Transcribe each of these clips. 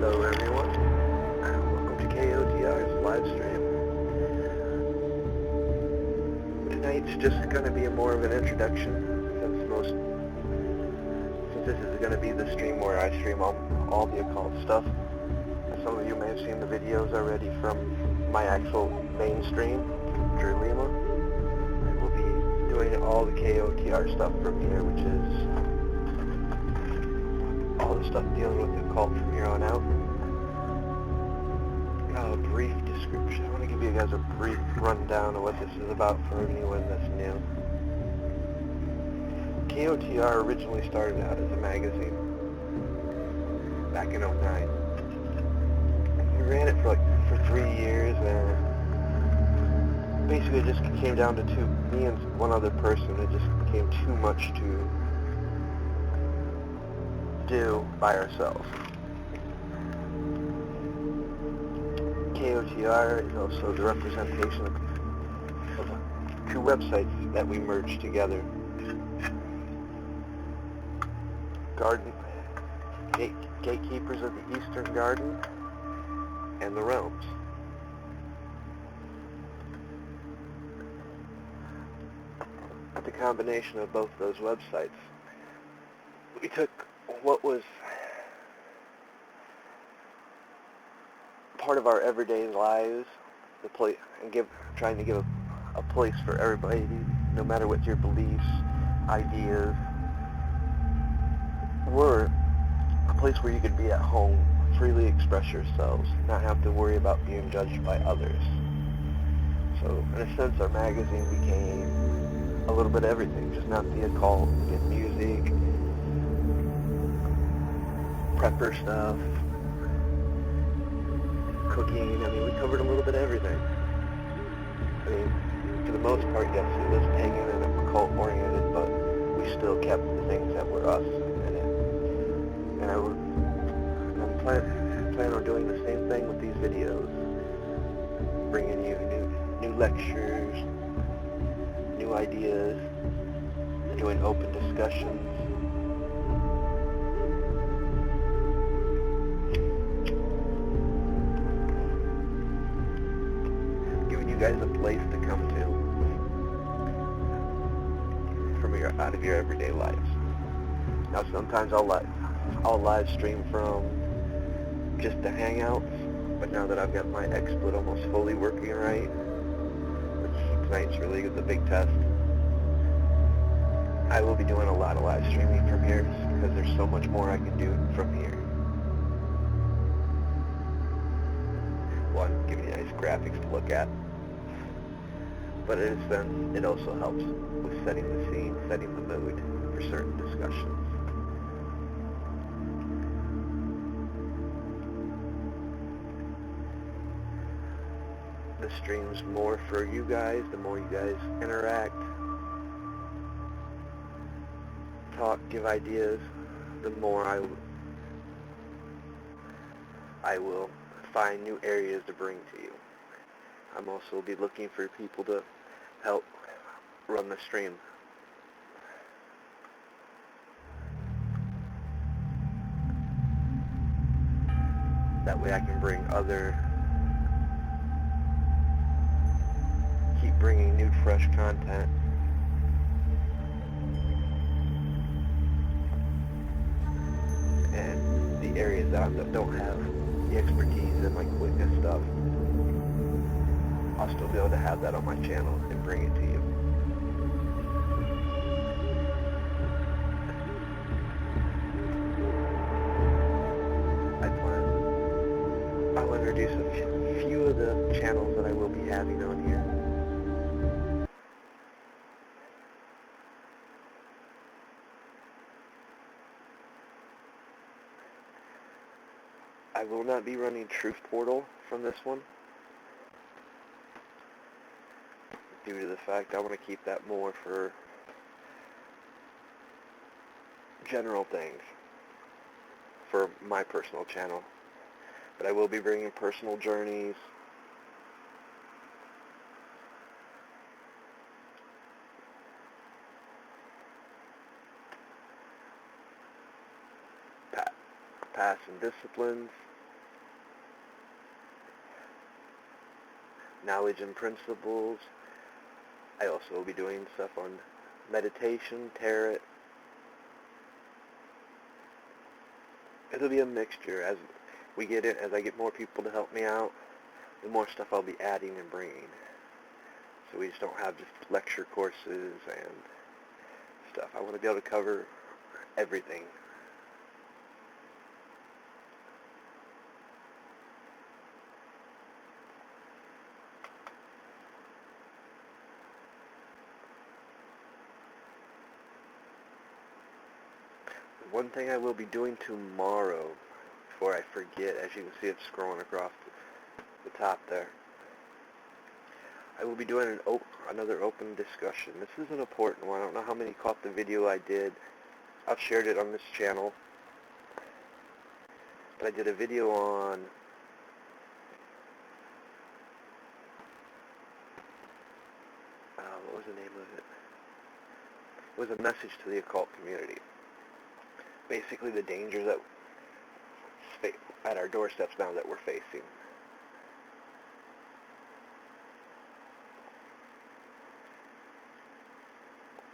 Hello everyone, welcome to KOTR's live stream. Tonight's just going to be more of an introduction, since this is going to be the stream where I stream all the occult stuff. Some of you may have seen the videos already from my actual main stream, Drew Lima. I will be doing all the KOTR stuff from here, which is all the stuff dealing with the occult from here on out. A brief description. I want to give you guys a brief rundown of what this is about for anyone that's new. KOTR originally started out as a magazine back in '09. We ran it for 3 years, and basically it just came down to me and one other person. It just became too much to do by ourselves. KOTR is also the representation of two websites that we merged together. Gatekeepers of the Eastern Garden and the Realms. With the combination of both those websites, we took what was part of our everyday lives, trying to give a place for everybody, no matter what your beliefs, ideas were, a place where you could be at home, freely express yourselves, not have to worry about being judged by others. So, in a sense, our magazine became a little bit of everything, just not the occult, get music, prepper stuff, cooking. I mean, we covered a little bit of everything. I mean, for the most part, yes, it was pagan and occult oriented, but we still kept the things that were us in it. And I'm planning on doing the same thing with these videos, bringing you new lectures, new ideas, doing open discussions. Guys a place to come to out of your everyday lives. Now sometimes I'll live stream from just the hangouts, but now that I've got my XSplit almost fully working right, which tonight's really is a big test, I will be doing a lot of live streaming from here because there's so much more I can do from here. One, giving you nice graphics to look at. But in a sense, it also helps with setting the scene, setting the mood for certain discussions. The stream's more for you guys. The more you guys interact, talk, give ideas, the more I will find new areas to bring to you. I'm also be looking for people to help run the stream. That way I can keep bringing new fresh content. And the areas that I don't have the expertise in, like witness stuff, I'll still be able to have that on my channel and bring it to you. I'll introduce a few of the channels that I will be having on here. I will not be running Truth Portal from this one, due to the fact I want to keep that more for general things for my personal channel. But I will be bringing personal journeys, paths and disciplines, knowledge and principles. I also will be doing stuff on meditation, tarot. It'll be a mixture as we get in, as I get more people to help me out, the more stuff I'll be adding and bringing. So we just don't have just lecture courses and stuff. I want to be able to cover everything. One thing I will be doing tomorrow, before I forget, as you can see it's scrolling across the top there, I will be doing another open discussion. This is an important one. I don't know how many caught the video I did. I've shared it on this channel. But I did a video on what was the name of it? It was a message to the occult community. Basically the dangers that at our doorsteps now that we're facing.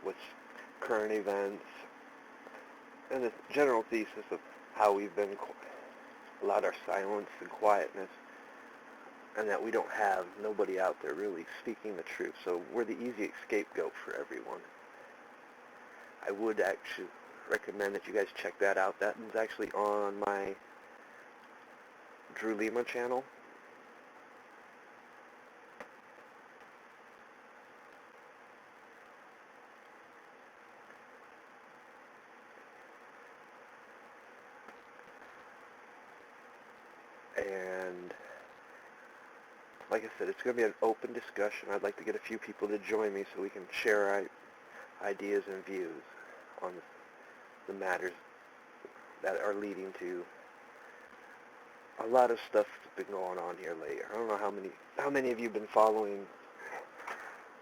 With current events and the general thesis of how we've been allowed our silence and quietness, and that we don't have nobody out there really speaking the truth. So we're the easy scapegoat for everyone. I would actually recommend that you guys check that out. That is actually on my Drew Lima channel. And like I said, it's going to be an open discussion. I'd like to get a few people to join me so we can share our ideas and views on the matters that are leading to a lot of stuff that's been going on here lately. I don't know how many of you have been following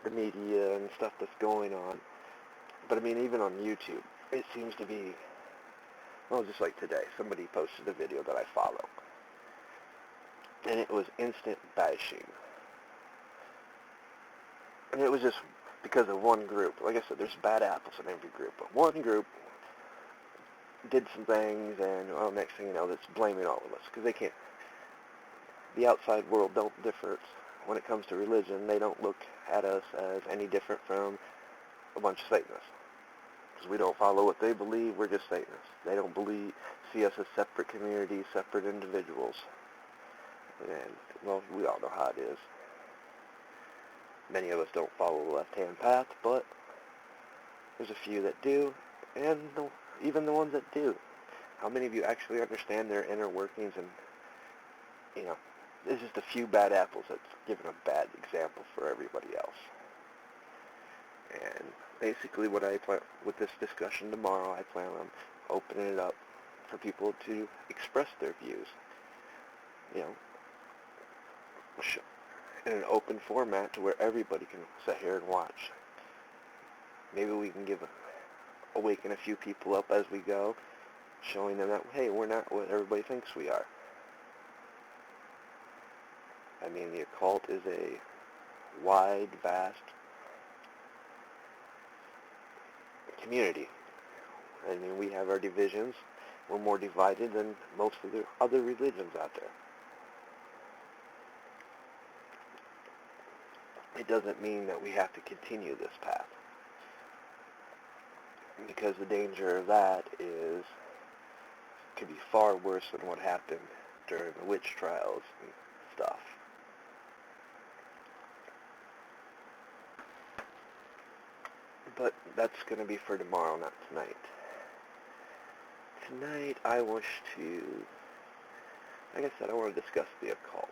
the media and stuff that's going on, but I mean, even on YouTube, it seems to be, well, just like today, somebody posted a video that I follow, and it was instant bashing. And it was just because of one group. Like I said, there's bad apples in every group, but one group did some things, and well, next thing you know, that's blaming all of us, because they can't. The outside world don't differ when it comes to religion. They don't look at us as any different from a bunch of Satanists, because we don't follow what they believe. We're just Satanists. They don't see us as separate communities, separate individuals. And well, we all know how it is. Many of us don't follow the left-hand path, but there's a few that do, and even the ones that do. How many of you actually understand their inner workings? And, you know, there's just a few bad apples that's given a bad example for everybody else. And basically what I plan with this discussion tomorrow, I plan on opening it up for people to express their views. You know, in an open format to where everybody can sit here and watch. Maybe we can awaken a few people up as we go, showing them that, hey, we're not what everybody thinks we are. I mean, the occult is a wide, vast community. I mean, we have our divisions. We're more divided than most of the other religions out there. It doesn't mean that we have to continue this path, because the danger of that could be far worse than what happened during the witch trials and stuff. But that's going to be for tomorrow, not tonight. Tonight I wish to, like I said, I want to discuss the occult.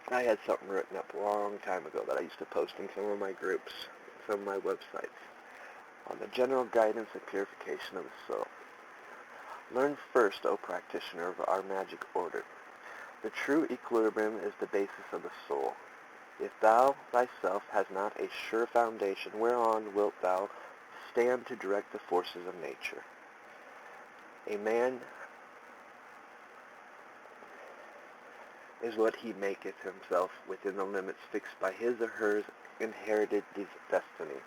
I had something written up a long time ago that I used to post in some of my groups, some of my websites, on the general guidance and purification of the soul. Learn first, O practitioner of our magic order. The true equilibrium is the basis of the soul. If thou thyself hast not a sure foundation, whereon wilt thou stand to direct the forces of nature? A man is what he maketh himself within the limits fixed by his or her inherited destiny.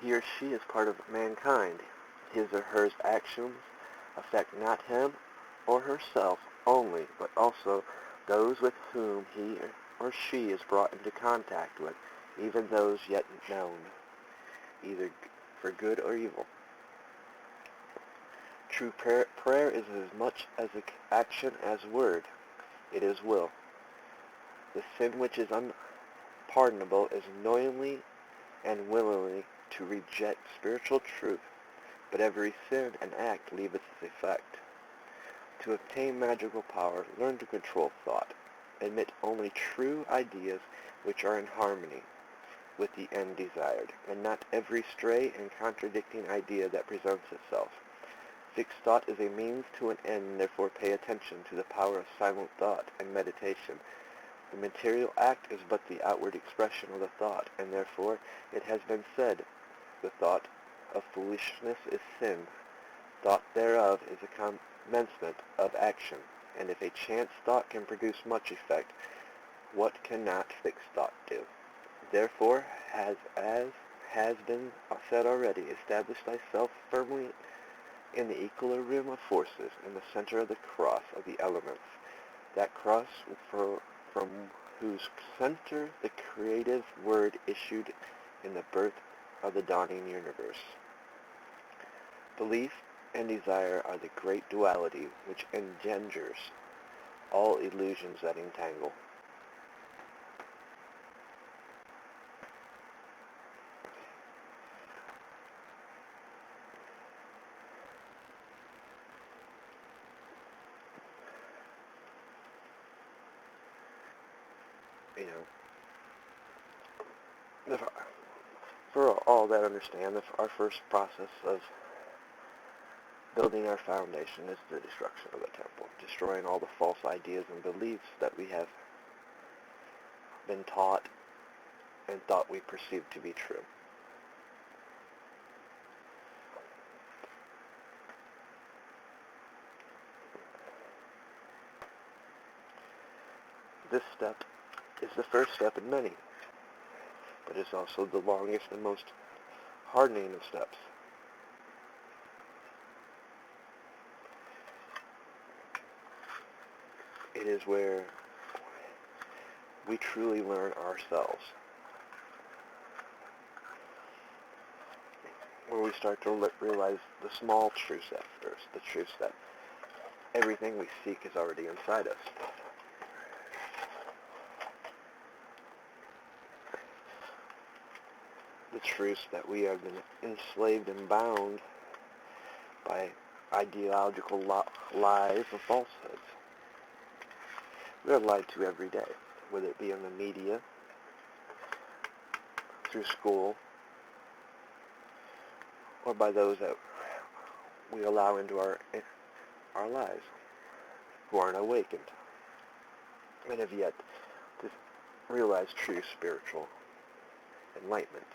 He or she is part of mankind. His or her actions affect not him or herself only, but also those with whom he or she is brought into contact with, even those yet known, either for good or evil. True prayer is as much as action as word. It is will. The sin which is unpardonable is knowingly and willingly to reject spiritual truth, but every sin and act leaveth its effect. To obtain magical power, learn to control thought. Admit only true ideas which are in harmony with the end desired, and not every stray and contradicting idea that presents itself. Fixed thought is a means to an end, and therefore pay attention to the power of silent thought and meditation. The material act is but the outward expression of the thought, and therefore it has been said, the thought of foolishness is sin. Thought thereof is a commencement of action, and if a chance thought can produce much effect, what cannot fixed thought do? Therefore, as has been said already, establish thyself firmly in the equilibrium of forces, in the center of the cross of the elements, that cross from whose center the creative word issued in the birth of the dawning universe. Belief and desire are the great duality which engenders all illusions that entangle. You know, for all that understand, our first process of building our foundation is the destruction of the temple, destroying all the false ideas and beliefs that we have been taught and thought we perceived to be true. This step is the first step in many, but it's also the longest and most hardening of steps. It is where we truly learn ourselves, where we start to realize the small truths at first, the truths that everything we seek is already inside us. The truths that we have been enslaved and bound by ideological lies and falsehoods. We are lied to every day, whether it be in the media, through school, or by those that we allow into our lives, who aren't awakened, and have yet to realize true spiritual enlightenment.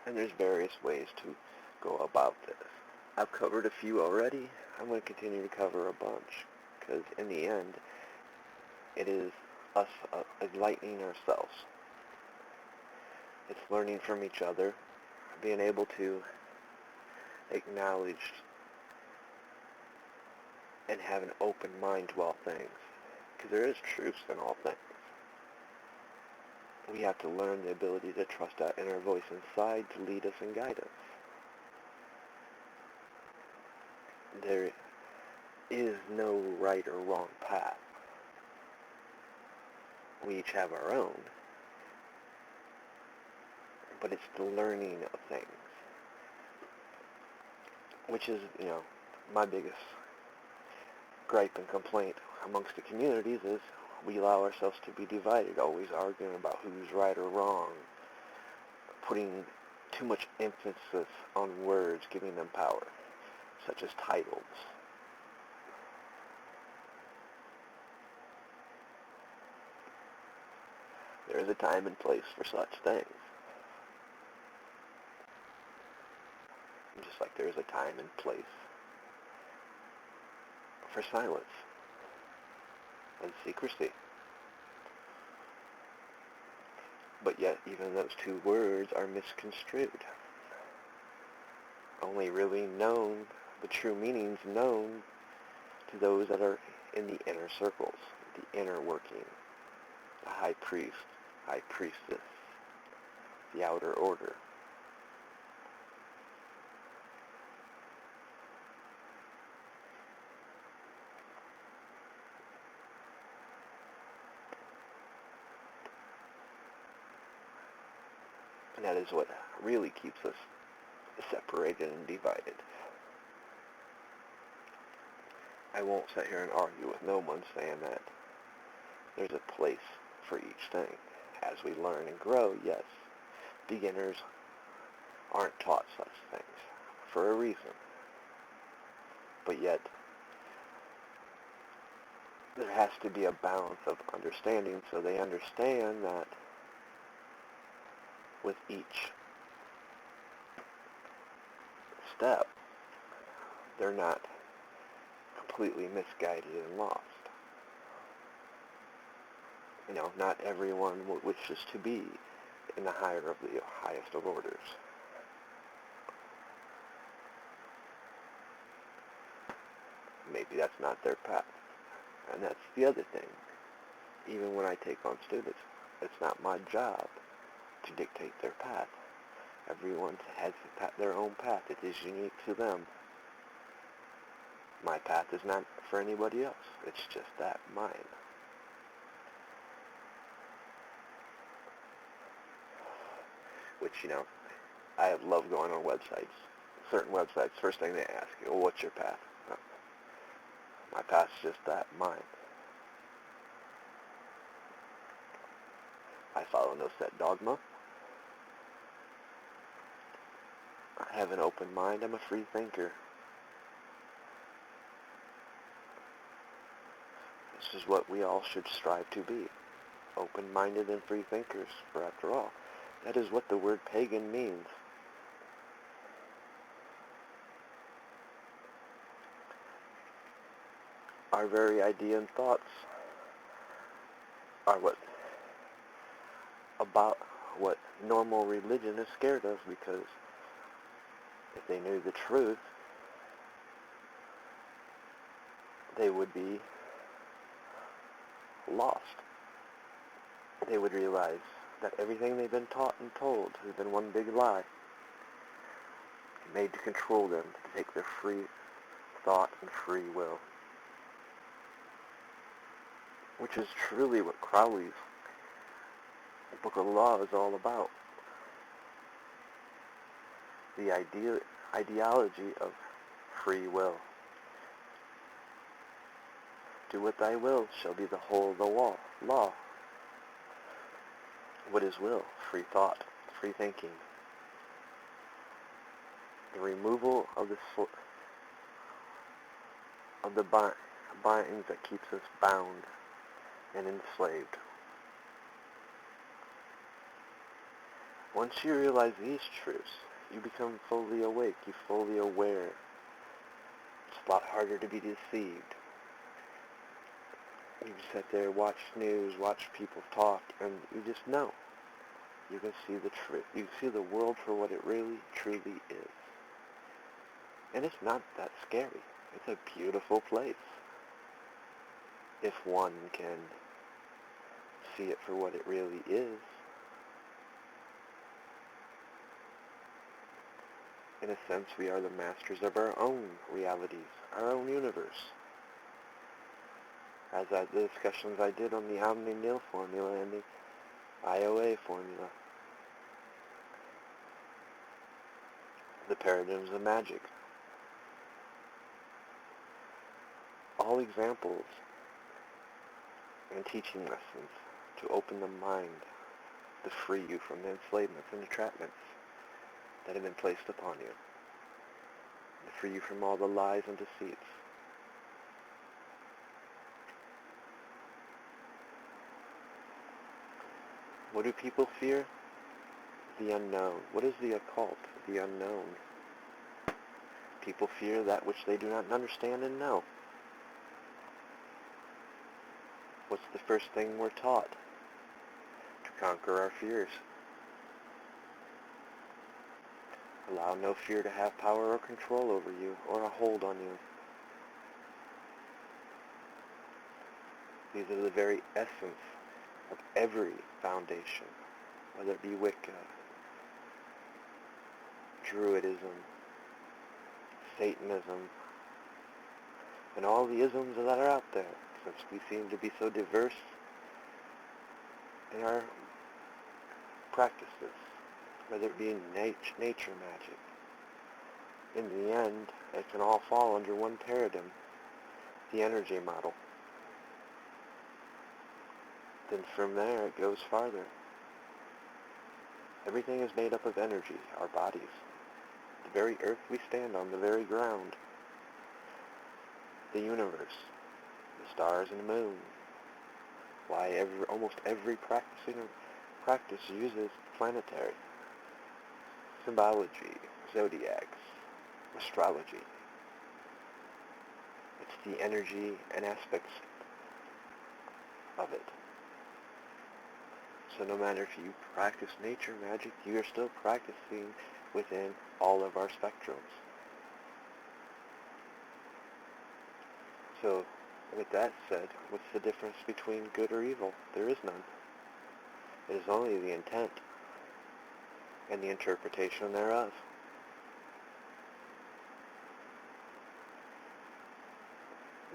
And there's various ways to go about this. I've covered a few already. I'm going to continue to cover a bunch, because in the end, it is us enlightening ourselves. It's learning from each other, being able to acknowledge and have an open mind to all things, because there is truth in all things. We have to learn the ability to trust that inner voice inside to lead us and guide us. There is no right or wrong path. We each have our own, but it's the learning of things, which is, my biggest gripe and complaint amongst the communities is we allow ourselves to be divided, always arguing about who's right or wrong, putting too much emphasis on words giving them power, such as titles. There is a time and place for such things. Just like there is a time and place for silence and secrecy. But yet even those two words are misconstrued. Only really known, the true meanings known to those that are in the inner circles, the inner working, the high priest, high priestess, the outer order. And that is what really keeps us separated and divided. I won't sit here and argue with no one saying that there's a place for each thing. As we learn and grow, yes, beginners aren't taught such things for a reason. But yet, there has to be a balance of understanding so they understand that with each step, they're not completely misguided and lost. You know, not everyone wishes to be in the highest of orders. Maybe that's not their path. And that's the other thing. Even when I take on students, it's not my job to dictate their path. Everyone has their own path. It is unique to them. My path is not for anybody else. It's just that, mine. Which, you know, I love going on websites. Certain websites, first thing they ask you, well, what's your path? Oh, my path's just that, mine. I follow no set dogma. I have an open mind. I'm a free thinker. This is what we all should strive to be. Open-minded and free thinkers, for after all, that is what the word pagan means. Our very idea and thoughts are about what normal religion is scared of, because if they knew the truth, they would be lost. They would realize that everything they've been taught and told has been one big lie, made to control them, to take their free thought and free will. Which is truly what Crowley's Book of Law is all about. The ideology of free will. Do what thy will shall be the whole of the law. What is will? Free thought, free thinking. The removal of the binds that keeps us bound and enslaved. Once you realize these truths, you become fully awake, you're fully aware. It's a lot harder to be deceived. You sit there, watch news, watch people talk, and you just know. You can see the truth. You see the world for what it really, truly is. And it's not that scary. It's a beautiful place. If one can see it for what it really is. In a sense, we are the masters of our own realities, our own universe. As the discussions I did on the Omni-Nil formula and the IOA formula. The paradigms of magic. All examples and teaching lessons to open the mind to free you from the enslavements and entrapments that have been placed upon you, to free you from all the lies and deceits. What do people fear? The unknown. What is the occult? The unknown. People fear that which they do not understand and know. What's the first thing we're taught? To conquer our fears. Allow no fear to have power or control over you or a hold on you. These are the very essence of every foundation, whether it be Wicca, Druidism, Satanism, and all the isms that are out there, since we seem to be so diverse in our practices, whether it be in nature magic. In the end, it can all fall under one paradigm, the energy model. Then from there it goes farther. Everything is made up of energy, our bodies, the very earth we stand on, the very ground, the universe, the stars and the moon. Why almost every practice uses planetary, symbology, zodiacs, astrology. It's the energy and aspects of it. So no matter if you practice nature magic, you are still practicing within all of our spectrums. So with that said, what's the difference between good or evil? There is none. It is only the intent and the interpretation thereof.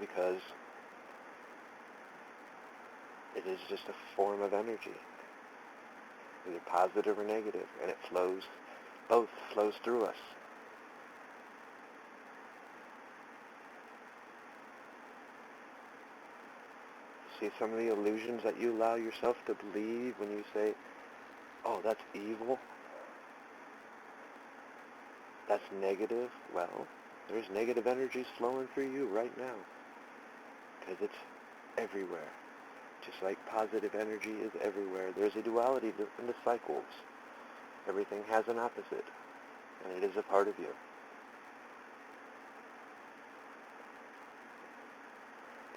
Because it is just a form of energy, either positive or negative, and it both flows through us. See some of the illusions that you allow yourself to believe when you say, oh, that's evil, that's negative. Well, there's negative energies flowing through you right now, because it's everywhere. Just like positive energy is everywhere. There's a duality in the cycles. Everything has an opposite, and it is a part of you.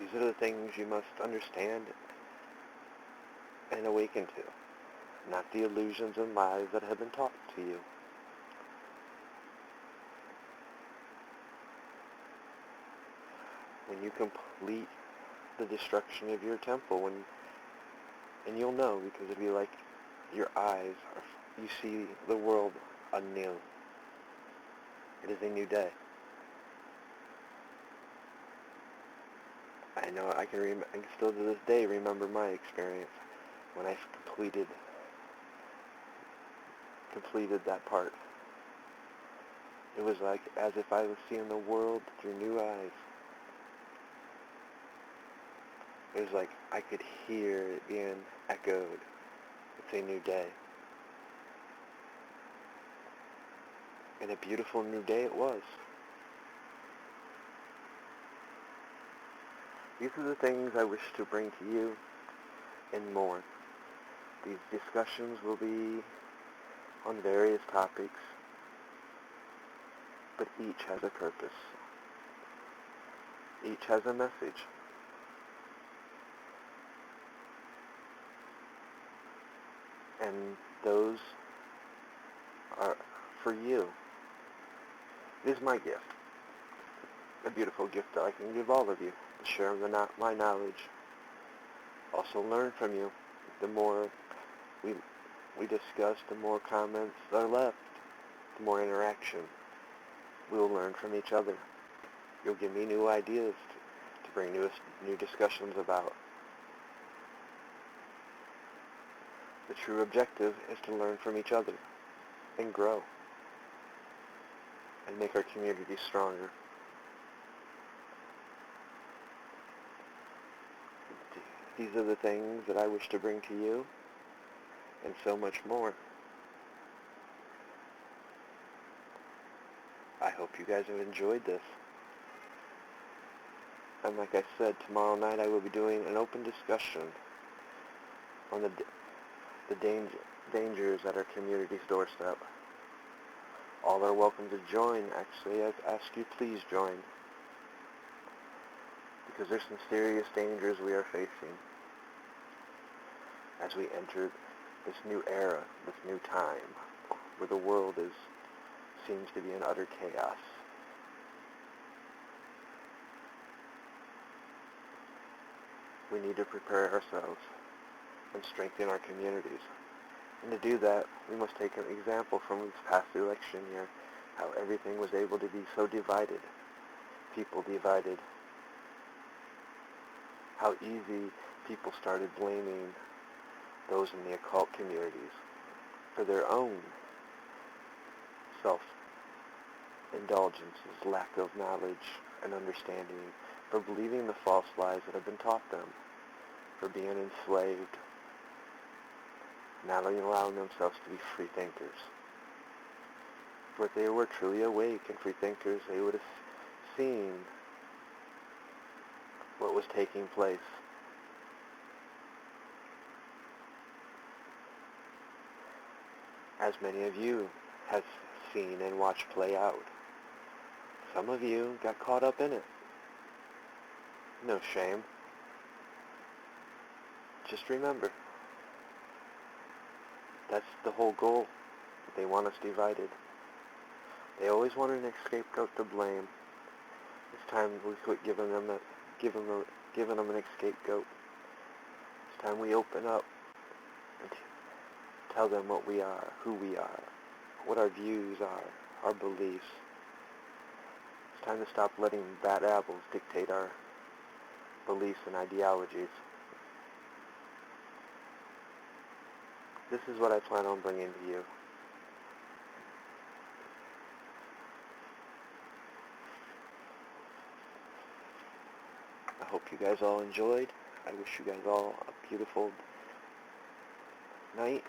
These are the things you must understand and awaken to, not the illusions and lies that have been taught to you. When you complete the destruction of your temple, and you'll know, because it'll be like your eyes, you see the world anew. It is a new day. I know I can still to this day remember my experience when I completed that part. It was like as if I was seeing the world through new eyes. It was like I could hear it being echoed. It's a new day. And a beautiful new day it was. These are the things I wish to bring to you and more. These discussions will be on various topics, but each has a purpose. Each has a message. And those are for you. It is my gift. A beautiful gift that I can give all of you. To share my knowledge. Also learn from you. The more we discuss, the more comments are left. The more interaction. We will learn from each other. You'll give me new ideas to bring new discussions about. The true objective is to learn from each other and grow and make our community stronger. These are the things that I wish to bring to you and so much more. I hope you guys have enjoyed this. And like I said, tomorrow night I will be doing an open discussion on the dangers at our community's doorstep. All are welcome to join. Actually, I ask you please join, because there's some serious dangers we are facing as we enter this new era, this new time, where the world seems to be in utter chaos. We need to prepare ourselves and strengthen our communities. And to do that, we must take an example from this past election year, how everything was able to be so divided, people divided, how easy people started blaming those in the occult communities for their own self-indulgences, lack of knowledge and understanding, for believing the false lies that have been taught them, for being enslaved, not allowing themselves to be free thinkers. For if they were truly awake and free thinkers, they would have seen what was taking place. As many of you have seen and watched play out. Some of you got caught up in it. No shame. Just remember, that's the whole goal. They want us divided. They always want an scapegoat to blame. It's time we quit giving them an scapegoat. It's time we open up and tell them what we are, who we are, what our views are, our beliefs. It's time to stop letting bad apples dictate our beliefs and ideologies. This is what I plan on bringing to you. I hope you guys all enjoyed. I wish you guys all a beautiful night.